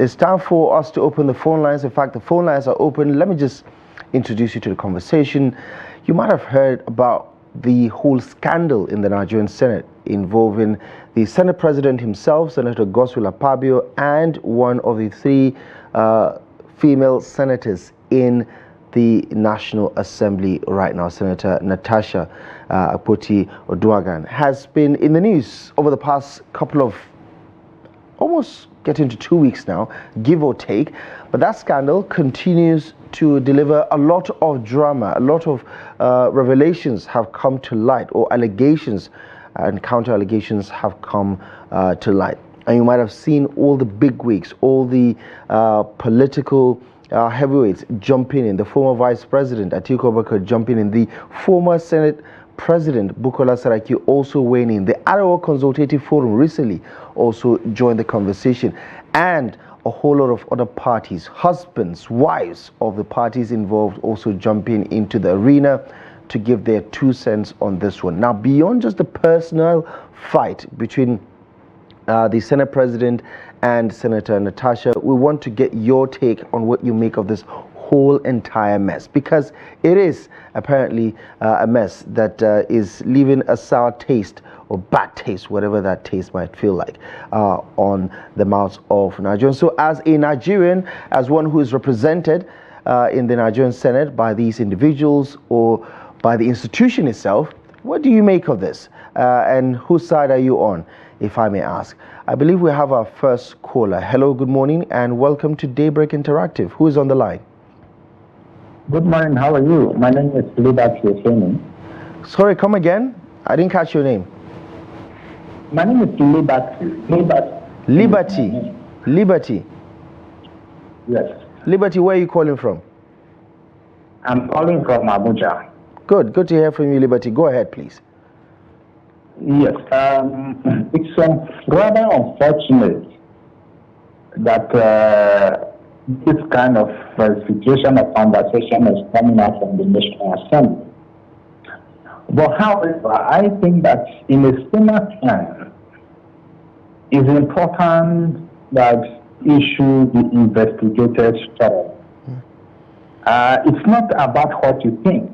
It's time for us to open the phone lines. In fact, the phone lines are open. Let me just introduce you to the conversation. You might have heard about the whole scandal in the Nigerian Senate involving the Senate President himself, Senator Godswill Akpabio, and one of the three female senators in the National Assembly right now, Senator Natasha Akpoti-Oduaghan, has been in the news over the past couple of, almost getting to 2 weeks now, give or take. But that scandal continues to deliver a lot of drama. A lot of revelations have come to light, or allegations and counter allegations have come to light. And you might have seen all the bigwigs, all the political heavyweights jumping in. The former Vice President Atiku Abubakar jumping in. The former Senate President Bukola Saraki also weighing in. The Arewa Consultative Forum recently also joined the conversation, and a whole lot of other parties, husbands, wives of the parties involved, also jumping into the arena to give their 2 cents on this one. Now, beyond just the personal fight between the Senate President and Senator Natasha, we want to get your take on what you make of this whole entire mess, because it is apparently a mess that is leaving a sour taste or bad taste, whatever that taste might feel like, on the mouths of Nigerians. So as a Nigerian, as one who is represented in the Nigerian Senate by these individuals or by the institution itself, what do you make of this? And whose side are you on, if I may ask? I believe we have our first caller. Hello, good morning, and welcome to Daybreak Interactive. Who is on the line? Good morning, how are you? My name is Liberty. Sorry, come again? I didn't catch your name. My name is Liberty. Liberty. Yes. Liberty, where are you calling from? I'm calling from Abuja. Good to hear from you, Liberty. Go ahead, please. Yes. It's rather unfortunate that this kind of situation or conversation is coming out from the National Assembly. But however, I think that in a similar time, it's important that issue be investigated thoroughly. It's not about what you think.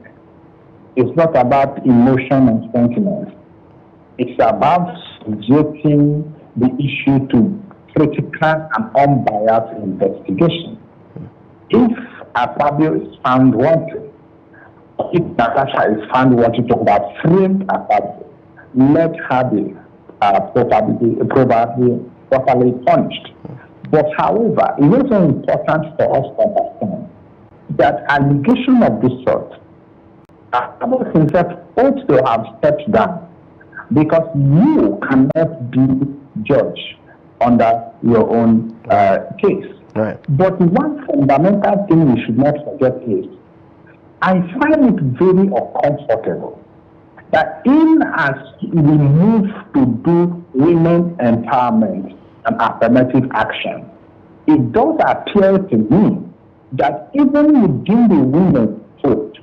It's not about emotion and sentiment. It's about subjecting the issue to critical and unbiased investigation. If Akpabio is found wanted, if Natasha is found wanted to have framed Akpabio, let her be probably properly punished. But however, it is also important for us to understand that allegation of this sort, Akpabio himself ought to have stepped down, because you cannot be judged under your own case. Right. But one fundamental thing we should not forget is, I find it very uncomfortable that in as we move to do women empowerment and affirmative action, it does appear to me that even within the women vote,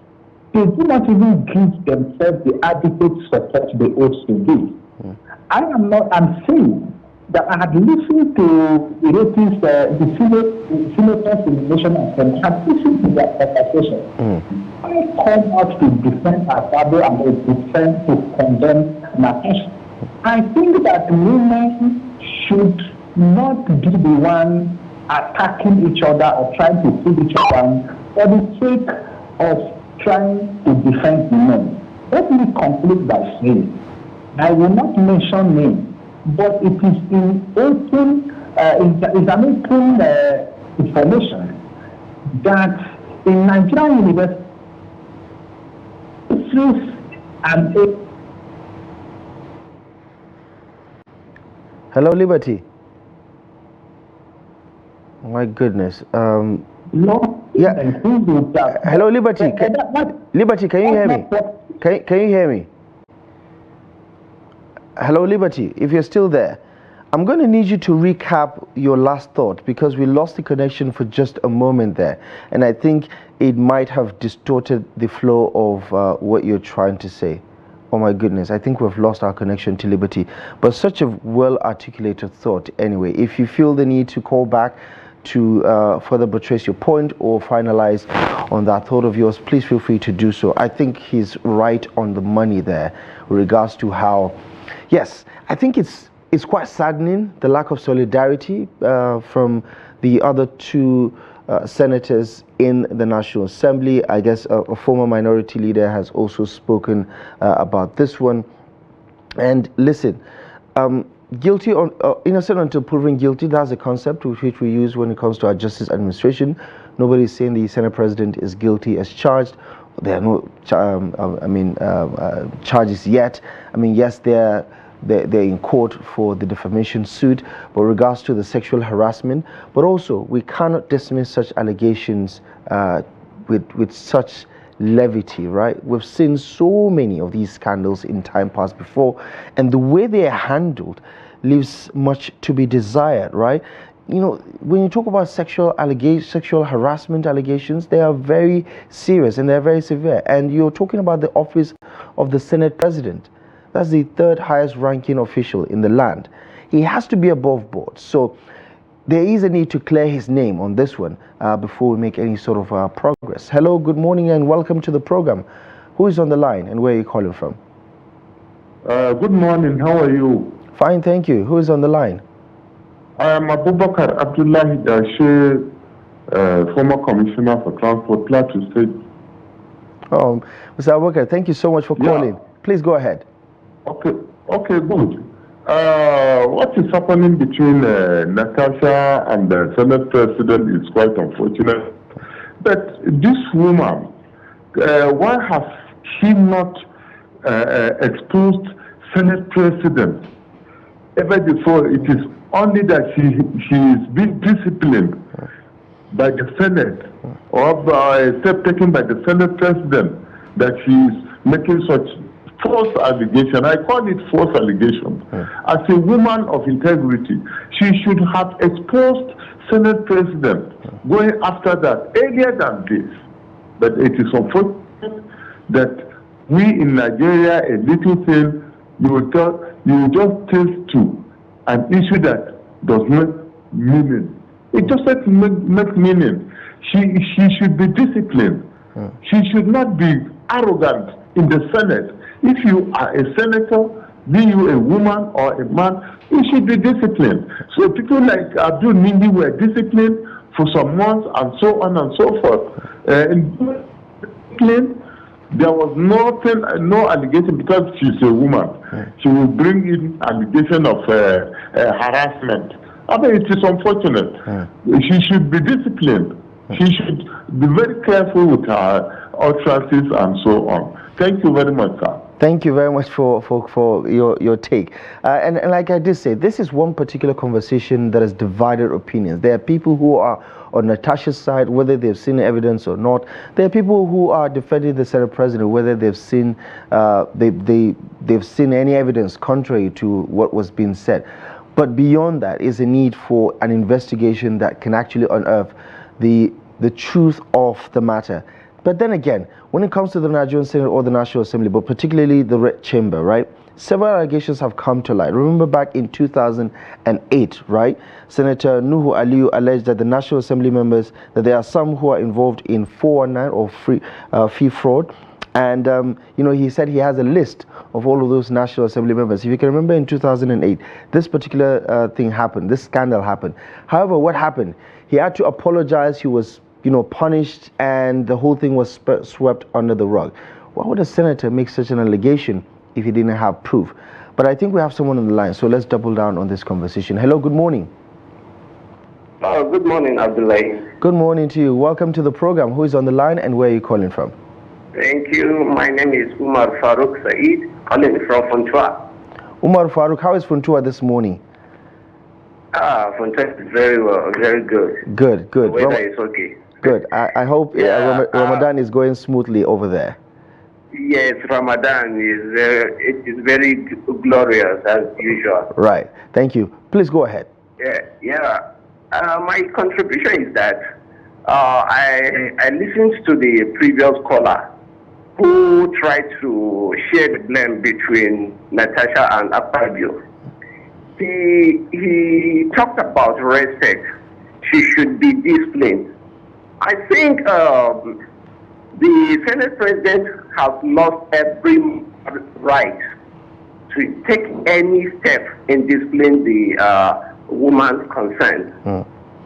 they do not even give themselves the adequate support they ought to give. I'm saying that I had listened to the senators in the National Assembly, had listened to their conversation. I come out to defend Akpabio and to condemn Natasha. I think that women should not be the one attacking each other or trying to kill each other for the sake of trying to defend the men. Let me conclude by saying, I will not mention names, but it is in open, is an open information that in Nigerian universities and Hello, Liberty. My goodness. no. Yeah. Hello, Liberty. Liberty, can you hear me? Can you hear me? Hello, Liberty. If you're still there, I'm going to need you to recap your last thought, because we lost the connection for just a moment there, and I think it might have distorted the flow of what you're trying to say. Oh my goodness, I think we've lost our connection to Liberty. But such a well-articulated thought anyway. If you feel the need to call back to further buttress your point or finalize on that thought of yours, please feel free to do so. I think he's right on the money there with regards to how, yes, I think it's quite saddening, the lack of solidarity from the other two senators in the National Assembly. I guess a former minority leader has also spoken about this one. And listen, guilty on innocent until proven guilty, that's a concept which we use when it comes to our justice administration. Nobody is saying the Senate President is guilty as charged. There are no charges yet. I mean, yes, they're in court for the defamation suit, but regards to the sexual harassment, but also we cannot dismiss such allegations with such levity, right? We've seen so many of these scandals in time past before, and the way they are handled leaves much to be desired, right? You know, when you talk about sexual harassment allegations, they are very serious and they're very severe. And you're talking about the office of the Senate President. That's the third highest ranking official in the land. He has to be above board. So there is a need to clear his name on this one before we make any sort of progress. Hello, good morning and welcome to the program. Who is on the line and where are you calling from? Good morning, how are you? Fine, thank you. Who is on the line? I am Abdullahi Ahmed, former Commissioner for Transport, Plateau State. Oh, Mr. Abubakar, thank you so much for calling. Please go ahead. Okay, good. What is happening between Natasha and the Senate President is quite unfortunate. But this woman, why has she not exposed Senate President? Ever before, it is only that she is being disciplined by the Senate or by a step taken by the Senate President that she is making such false allegation. I call it false allegation. As a woman of integrity, she should have exposed Senate President going after that earlier than this. But it is unfortunate that we in Nigeria, a little thing, you just taste to an issue that does not meaning. It doesn't make meaning. She should be disciplined. She should not be arrogant in the Senate. If you are a senator, be you a woman or a man, you should be disciplined. So people like Abdul Nindi were disciplined for some months and so on and so forth. In discipline, there was no allegation because she's a woman. She will bring in allegation of harassment. I mean, it is unfortunate. She should be disciplined. She should be very careful with her utterances and so on. Thank you very much, sir. Thank you very much for your take. And like I did say, this is one particular conversation that has divided opinions. There are people who are on Natasha's side, whether they've seen evidence or not. There are people who are defending the Senate President, whether they've seen they've seen any evidence contrary to what was being said. But beyond that is a need for an investigation that can actually unearth the truth of the matter. But then again, when it comes to the Nigerian Senate or the National Assembly, but particularly the Red Chamber, right? Several allegations have come to light. Remember back in 2008, right? Senator Nuhu Aliyu alleged that the National Assembly members, that there are some who are involved in 419 or fee fraud. And, he said he has a list of all of those National Assembly members. If you can remember in 2008, this particular thing happened, this scandal happened. However, what happened? He had to apologize. He was punished, and the whole thing was swept under the rug. Why would a senator make such an allegation if he didn't have proof? But I think we have someone on the line, so let's double down on this conversation. Hello, good morning. Good morning, Abdullahi. Good morning to you. Welcome to the program. Who is on the line and where are you calling from? Thank you. My name is Umar Farouk Saeed, calling from Funtua. Umar Farouk, how is Funtua this morning? Funtua is very well, very good. Good. The weather is okay. Good. I hope Ramadan is going smoothly over there. Yes, Ramadan is very glorious as usual. Right. Thank you. Please go ahead. Yeah. My contribution is that I listened to the previous caller who tried to share the blame between Natasha and Akpabio. He talked about respect. she should be disciplined. I think the Senate President has lost every right to take any step in disciplining the woman concerned.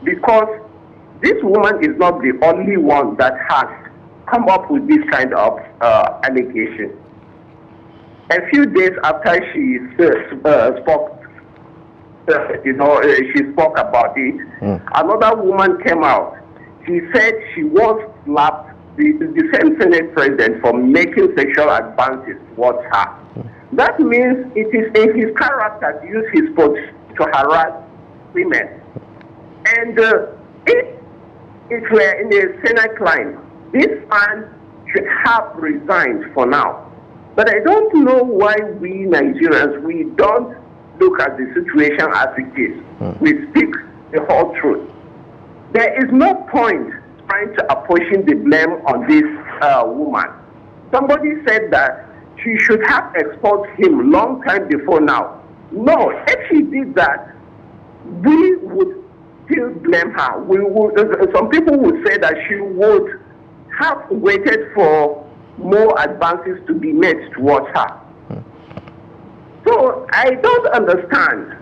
Because this woman is not the only one that has come up with this kind of allegation. A few days after she spoke, she spoke about it, another woman came out. She said she once slapped the same Senate President for making sexual advances towards her. That means it is in his character to use his position to harass women. And if it were in a Senate climb, this man should have resigned for now. But I don't know why we Nigerians, we don't look at the situation as it is. We speak the whole truth. There is no point trying to apportion the blame on this woman. Somebody said that she should have exposed him long time before now. No, if she did that, we would still blame her. We would, some people would say that she would have waited for more advances to be made towards her. So I don't understand.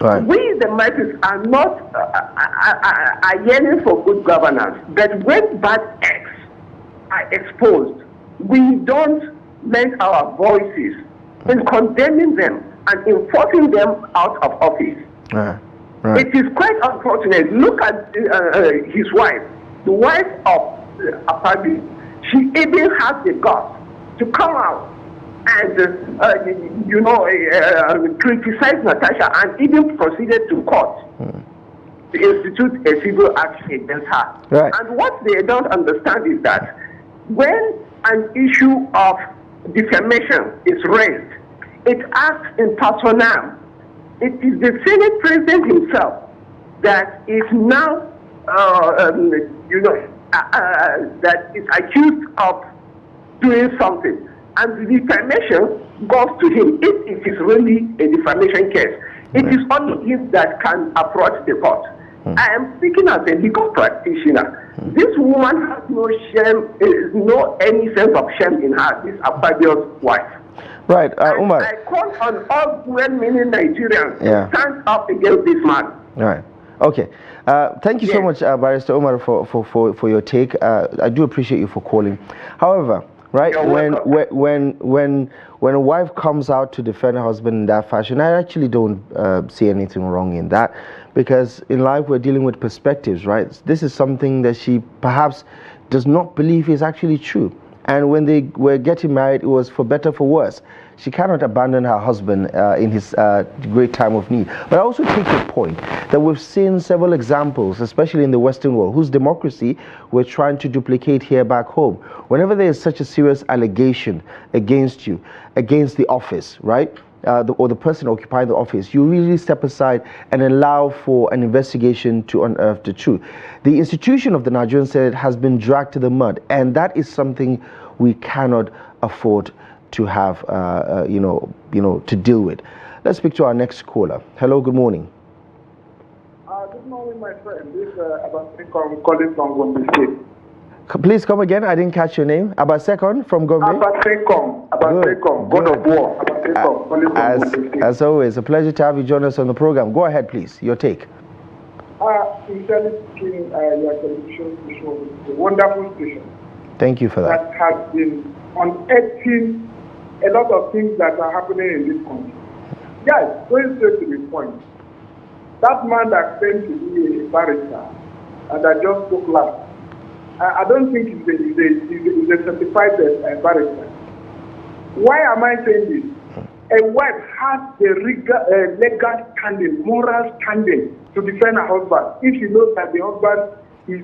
Right. We, the masses, are not are yearning for good governance. But when bad acts are exposed, we don't lend our voices in condemning them and enforcing them out of office. Right. It is quite unfortunate. Look at his wife, the wife of Abdullahi. She even has the guts to come out and criticize Natasha and even proceeded to court to institute a civil action against her. Right. And what they don't understand is that when an issue of defamation is raised, it acts in personam. It is the Senate President himself that is now, that is accused of doing something. And the defamation goes to him. If it is really a defamation case, it is only him that can approach the court. I am speaking as a legal practitioner. This woman has no shame, no any sense of shame in her, this Abdullahi's wife. Right, Umar. I call on all well-meaning Nigerians to stand up against this man. All right. Okay. Thank you so much, Barrister Umar, for your take. I do appreciate you for calling. However, right, when a wife comes out to defend her husband in that fashion, I actually don't see anything wrong in that, because in life we're dealing with perspectives, right? This is something that she perhaps does not believe is actually true. And when they were getting married, it was for better, for worse. She cannot abandon her husband in his great time of need. But I also take your point that we've seen several examples, especially in the Western world, whose democracy we're trying to duplicate here back home. Whenever there is such a serious allegation against you, against the office, right? Or the person occupying the office, you really step aside and allow for an investigation to unearth the truth. The institution of the Nigerian Senate has been dragged to the mud, and that is something we cannot afford to have, to deal with. Let's speak to our next caller. Hello, good morning. Good morning, my friend. This is Abasekon calling from Gombe State. Please come again. I didn't catch your name. Abasekon from Gombe. Abasekon, God of War. Abasekon, calling from Gombe State. As always, a pleasure to have you join us on the program. Go ahead, please. Your take. Sincerely speaking, your television station is a wonderful station. Thank you for that. That has been unearthing a lot of things that are happening in this country. Yes, going straight to the point. That man that claimed to be a barrister and that just spoke last, I don't think he's a certified barrister. Why am I saying this? A wife has the legal standing, moral standing to defend her husband if she knows that the husband is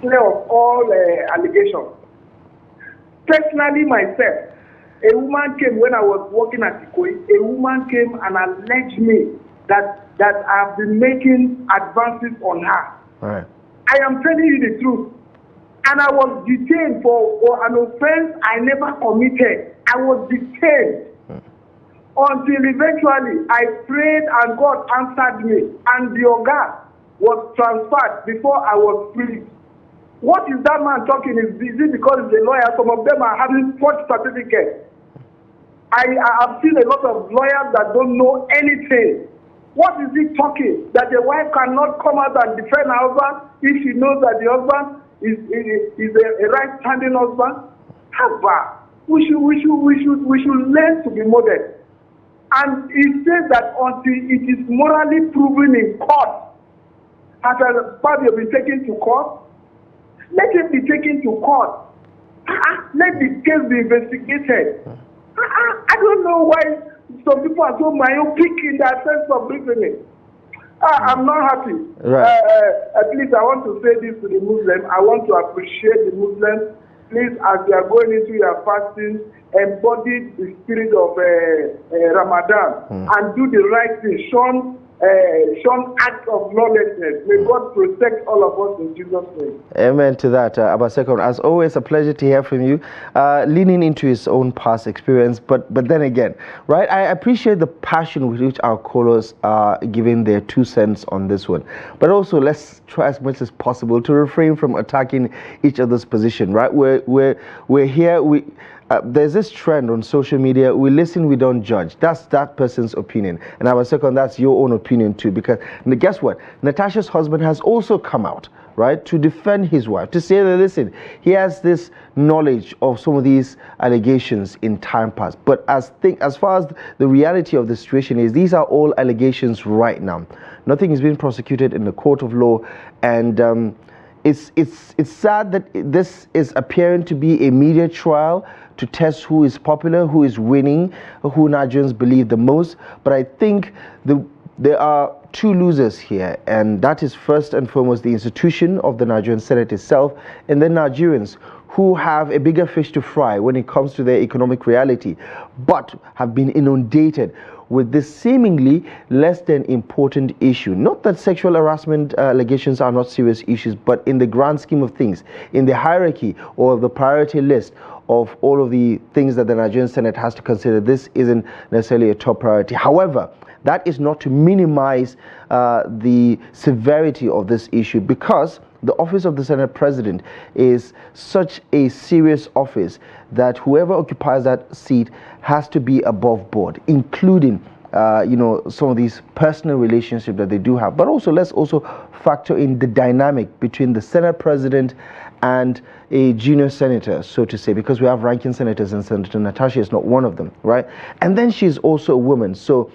clear of all allegations. Personally, myself, a woman came when I was working at Ikoyi. A woman came and alleged me that I've been making advances on her. All right. I am telling you the truth. And I was detained for an offense I never committed. I was detained. until eventually I prayed and God answered me, and the Oga was transferred before I was free. What is that man talking? Is it because he's a lawyer? Some of them are having forged certificates. I have seen a lot of lawyers that don't know anything. What is he talking? That the wife cannot come out and defend her husband if she knows that the husband is a right-standing husband? However, we should learn to be modest. And it says that until it is morally proven in court, has a party been taken to court, let it be taken to court. Let the case be investigated. I don't know why some people are so myopic in their sense of reasoning. I'm not happy. Right. At least I want to say this to the Muslims. I want to appreciate the Muslims. Please, as you are going into your fasting, embody the spirit of Ramadan and do the right thing. Shun acts of lawlessness. May God protect all of us in Jesus' name. Amen to that, Abasekon. As always, a pleasure to hear from you, leaning into his own past experience. But then again, right, I appreciate the passion with which our callers are giving their 2 cents on this one. But also, let's try as much as possible to refrain from attacking each other's position, right? We're here, there's this trend on social media: we listen, we don't judge. That's that person's opinion, and Abasekon, that's your own opinion too. Because guess what? Natasha's husband has also come out, right, to defend his wife, to say that, listen, he has this knowledge of some of these allegations in time past. But as far as the reality of the situation is, these are all allegations right now. Nothing is being prosecuted in the court of law, and it's sad that this is appearing to be a media trial to test who is popular, who is winning, who Nigerians believe the most. But I think there are 2 losers here, and that is first and foremost the institution of the Nigerian Senate itself, and then Nigerians who have a bigger fish to fry when it comes to their economic reality, but have been inundated with this seemingly less than important issue. Not that sexual harassment allegations are not serious issues, but in the grand scheme of things, in the hierarchy or the priority list of all of the things that the Nigerian Senate has to consider, this isn't necessarily a top priority. However, that is not to minimize the severity of this issue, because the office of the Senate President is such a serious office that whoever occupies that seat has to be above board, including some of these personal relationships that they do have. But also, let's also factor in the dynamic between the Senate President and a junior senator, so to say, because we have ranking senators, and Senator Natasha is not one of them, right? And then she's also a woman. So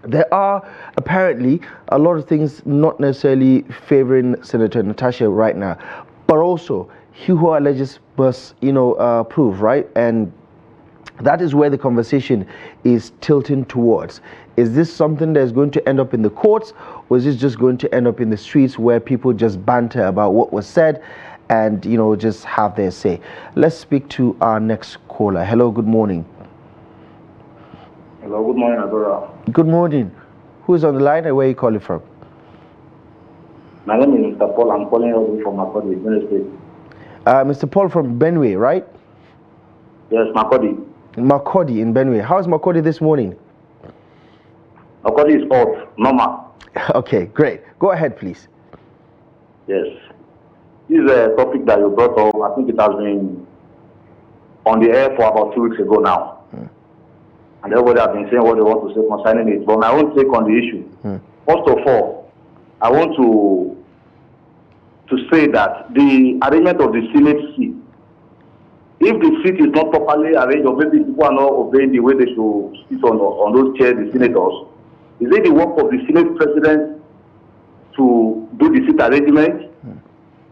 there are apparently a lot of things not necessarily favoring Senator Natasha right now, but also he who alleges must, prove, right? And that is where the conversation is tilting towards. Is this something that's going to end up in the courts, or is this just going to end up in the streets where people just banter about what was said and, just have their say? Let's speak to our next caller. Hello, good morning. Hello, good morning, Adora. Good morning. Who is on the line and where are you calling from? My name is Mr. Paul. I'm calling you from Makodi, Benue State. Mr. Paul from Benue, right? Yes, Makodi. Makodi in Benue. How's Makodi this morning? Makodi is hot, normal. Okay, great. Go ahead, please. Yes. This is a topic that you brought up. I think it has been on the air for about 2 weeks ago now. And everybody has been saying what they want to say concerning it. But my own take on the issue. First of all, I want to say that the arrangement of the Senate seat, if the seat is not properly arranged, or maybe people are not obeying the way they should sit on those chairs, the senators, is it the work of the Senate President to do the seat arrangement?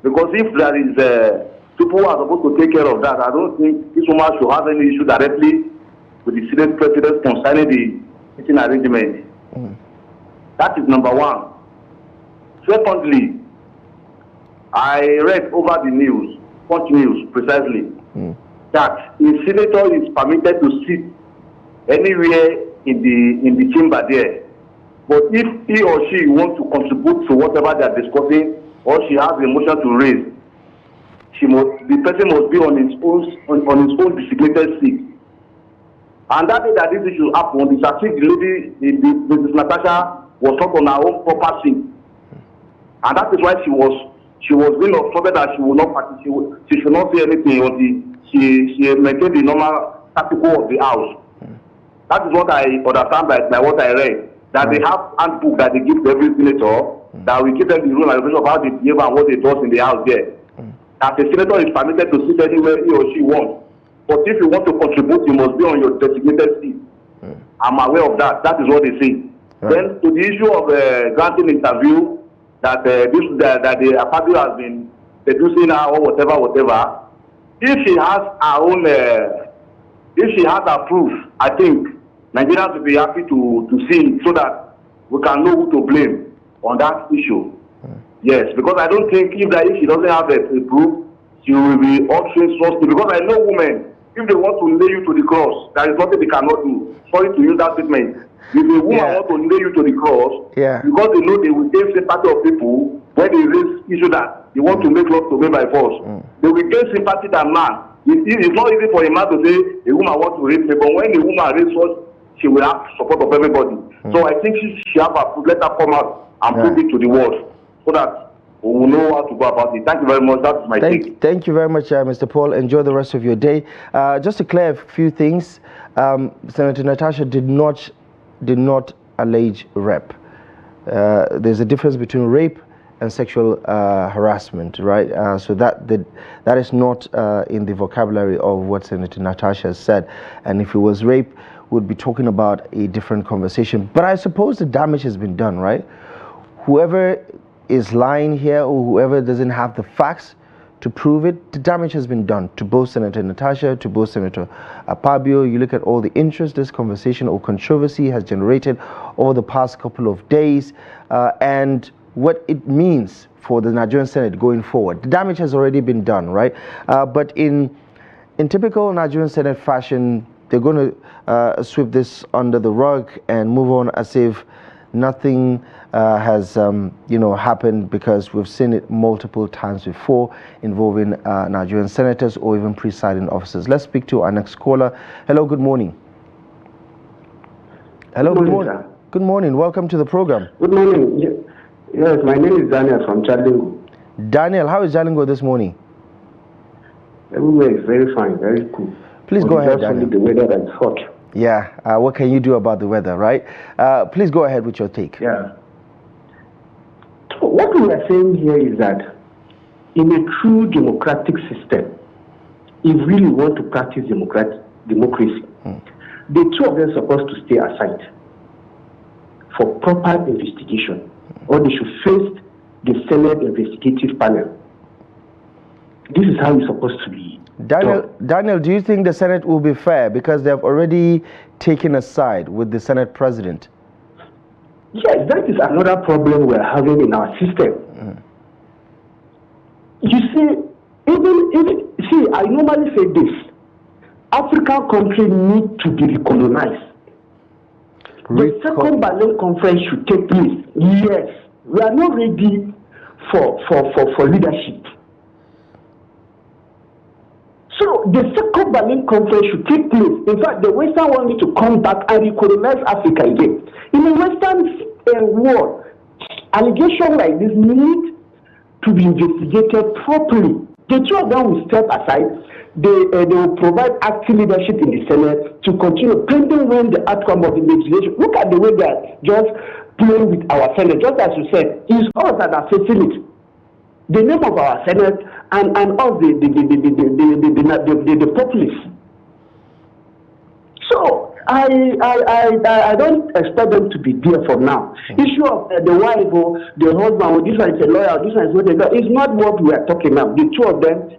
Because if there is people who are supposed to take care of that, I don't think this woman should have any issue directly with the Senate President concerning the seating arrangement. That is number one. Secondly, I read over the news, Punch News precisely, that a senator is permitted to sit anywhere in the chamber there. But if he or she wants to contribute to whatever they are discussing, or she has a motion to raise, the person must be on his own designated seat. And that day that this issue happened, it's as if the lady, Mrs. Natasha, was not on her own proper seat. And that is why she was being obstructed that she would not participate. She should not say anything until she maintained the normal practical of the house. That is what I understand by what I read. That they have handbook that they give to every senator, that we give them the rule and regulation of how they behave and what they do in the house there. That the senator is permitted to sit anywhere he or she wants. But if you want to contribute, you must be on your designated seat. I'm aware of that. That is what they say. Right. Then to the issue of granting interview, that the Akpabio has been seducing her or whatever. If she has her own, if she has her proof, I think Nigerians will be happy to see it so that we can know who to blame on that issue. Yes, because I don't think if she doesn't have a proof, she will be altering source. Because I know women, if they want to lay you to the cross, there is nothing they cannot do. Sorry to use that statement. If a woman wants to lay you to the cross, because they know they will gain sympathy of people when they raise issue that they want to make love to me by force. They will gain sympathy than man. It's not easy for a man to say a woman wants to rape me, but when a woman raises force, she will have support of everybody. So I think she have a proof. Let her come out and prove it to the world so that we will know how to go about it. Thank you very much. That's my take. Thank you very much, Mr. Paul. Enjoy the rest of your day. Just to clear a few things, Senator Natasha did not allege rape. There's a difference between rape and sexual harassment, right? So that is not in the vocabulary of what Senator Natasha said. And if it was rape, we'd be talking about a different conversation. But I suppose the damage has been done, right? Whoever is lying here or whoever doesn't have the facts to prove it, the damage has been done to both Senator Natasha, to both Senator Akpabio. You look at all the interest this conversation or controversy has generated over the past couple of days and what it means for the Nigerian Senate going forward. The damage has already been done, right? But in typical Nigerian Senate fashion, they're going to sweep this under the rug and move on as if nothing has happened, because we've seen it multiple times before involving Nigerian senators or even presiding officers. Let's speak to our next caller. Hello, good morning. Hello, good morning. Good morning. Welcome to the program. Good morning. Yes, my name is Daniel from Jalingo. Daniel, how is Jalingo this morning? Everywhere is very fine, very cool. Please go ahead, Daniel. The weather is hot. Yeah, what can you do about the weather, right? Please go ahead with your take. Yeah. So what we are saying here is that in a true democratic system, if we really want to practice democracy, the two of them are supposed to stay aside for proper investigation, or they should face the Senate investigative panel. This is how it's supposed to be. Daniel, do you think the Senate will be fair because they have already taken a side with the Senate president? Yes, that is another problem we're having in our system. You see, I normally say this: African countries need to be recolonized. The second Berlin conference should take place. Yes, we are not ready for leadership. So the second Berlin conference should take place. In fact, the Western world need to come back and recolonize Africa again. In the Western world, allegations like this need to be investigated properly. The two of them will step aside. They will provide active leadership in the Senate to continue pending when the outcome of the legislation. Look at the way they are just playing with our Senate. Just as you said, it's us that are facing it. The name of our Senate and us the populace. So I don't expect them to be there for now. Issue of the wife or the husband, this one is a lawyer, this one is not a lawyer. It's not what we are talking about. The two of them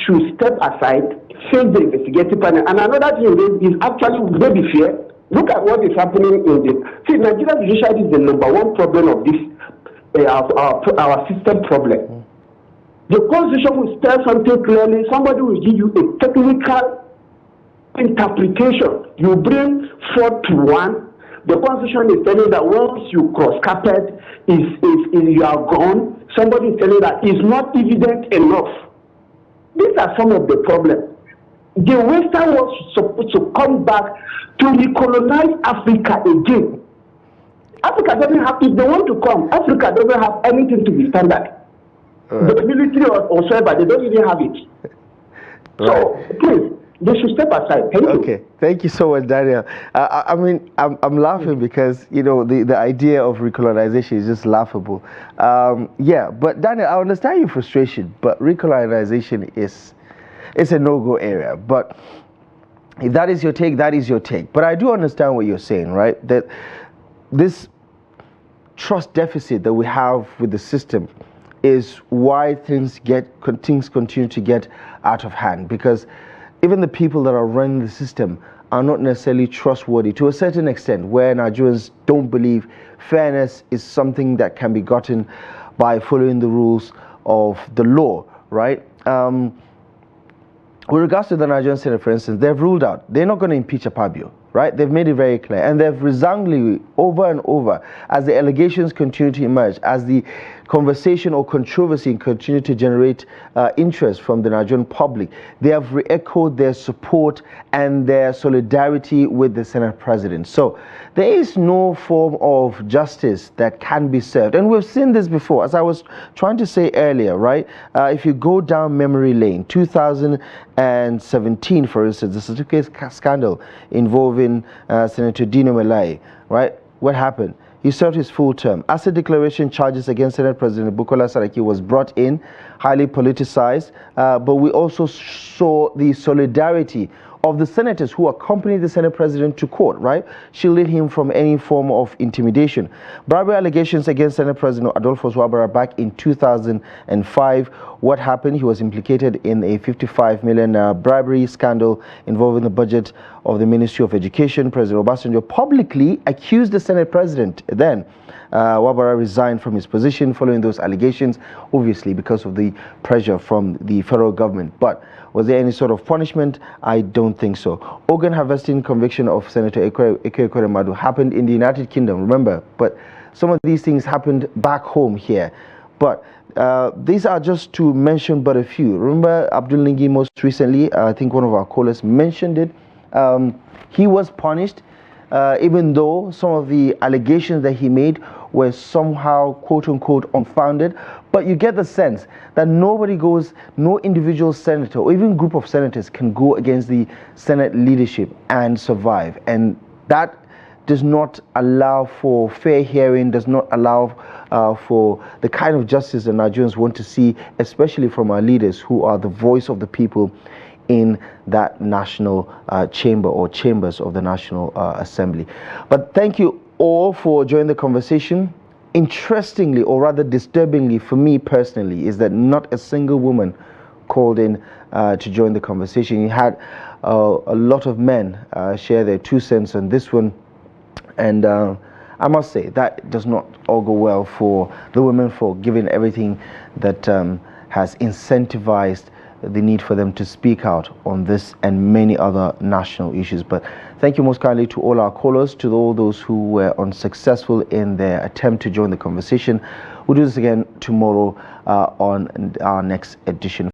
should step aside, face the investigative panel. And another thing is actually very fair. Look at what is happening in the Nigerian judiciary is the number one problem of this our system problem. The Constitution will tell something clearly. Somebody will give you a technical interpretation. You bring 4 to 1. The Constitution is telling that once you cross carpet, you are gone. Somebody is telling that it's not evident enough. These are some of the problems. the Western world is supposed to come back to recolonize Africa again. Africa doesn't have, if they want to come, Africa doesn't have anything to be standard. The military or whatever, they don't even have it. So, please, they should step aside. Thank you. Okay, thank you so much, Daniel. I mean, I'm laughing because, you know, the idea of recolonization is just laughable. Yeah, but Daniel, I understand your frustration, but recolonization is a no-go area. But if that is your take, that is your take. But I do understand what you're saying, right? That this trust deficit that we have with the system is why things continue to get out of hand, because even the people that are running the system are not necessarily trustworthy to a certain extent, where Nigerians don't believe fairness is something that can be gotten by following the rules of the law, right? With regards to the Nigerian Senate, for instance, they've ruled out they're not going to impeach Akpabio, right? They've made it very clear, and they've resoundingly, over and over, as the allegations continue to emerge, as the conversation or controversy continue to generate interest from the Nigerian public, they have re-echoed their support and their solidarity with the Senate President. So there is no form of justice that can be served, and we've seen this before. As I was trying to say earlier, right? If you go down memory lane, 2017, for instance, the certificate scandal involving Senator Dino Melaye, right? What happened? He served his full term. Asset declaration charges against Senate President Bukola Saraki was brought in, highly politicized, but we also saw the solidarity of the senators who accompanied the Senate President to court, right? Shielding him from any form of intimidation. Bribery allegations against Senate President Adolphus Wabara back in 2005. What happened? He was implicated in a 55 million bribery scandal involving the budget of the Ministry of Education. President Obasanjo publicly accused the Senate President then. Wabara resigned from his position following those allegations, obviously because of the pressure from the federal government. But was there any sort of punishment? I don't think so. Organ harvesting conviction of Senator Eke Ekweremadu happened in the United Kingdom, remember? But some of these things happened back home here. But these are just to mention but a few. Remember Abdul Lingi most recently, I think one of our callers mentioned it. He was punished, even though some of the allegations that he made were somehow quote-unquote unfounded. But you get the sense that no individual senator or even group of senators can go against the Senate leadership and survive. And that does not allow for fair hearing, does not allow for the kind of justice that Nigerians want to see, especially from our leaders who are the voice of the people in that national chamber or chambers of the National Assembly. But thank you all for joining the conversation. Interestingly, or rather disturbingly for me personally, is that not a single woman called in to join the conversation. You had a lot of men share their 2 cents on this one, and I must say that does not augur well for the women, for giving everything that has incentivized the need for them to speak out on this and many other national issues. But thank you most kindly to all our callers, to all those who were unsuccessful in their attempt to join the conversation. We'll do this again tomorrow on our next edition.